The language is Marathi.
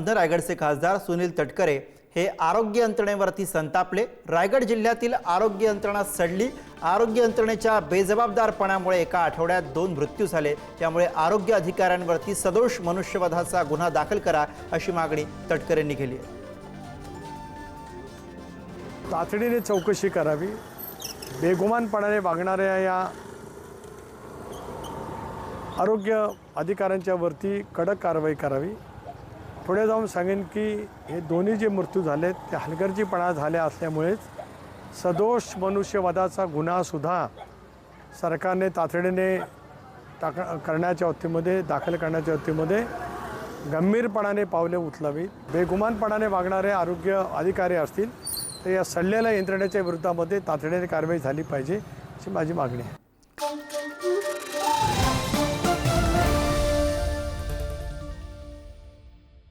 विरोधामधनं रायगडचे खासदार सुनील तटकरे हे आरोग्य यंत्रणेवरती संतापले। रायगड जिल्ह्यातील आरोग्य यंत्रणा सडली। आरोग्य यंत्रणेच्या बेजबाबदारपणामुळे एका आठवड्यात 2 मृत्यू झाले। त्यामुळे आरोग्य अधिकाऱ्यांवरती सदोष मनुष्यवधाचा गुन्हा दाखल करा अशी मागणी तटकरेंनी केली आहे। तातडीने चौकशी करावी। बेगुमानपणाने वागणाऱ्या या आरोग्य अधिकाऱ्यांच्या वरती कडक कारवाई करावी। पुढे जाऊन सांगेन की हे दोन्ही जे मृत्यू झालेत ते हलगर्जीपणा झाले असल्यामुळेच सदोष मनुष्यवधाचा गुन्हासुद्धा सरकारने तातडीने करण्याच्या बाबतीमध्ये दाखल करण्याच्या बाबतीमध्ये गंभीरपणाने पावले उचलावीत। बेगुमानपणाने वागणारे आरोग्य अधिकारी असतील तर या सडलेल्या यंत्रणेच्या विरोधामध्ये तातडीने कारवाई झाली पाहिजे अशी माझी मागणी आहे।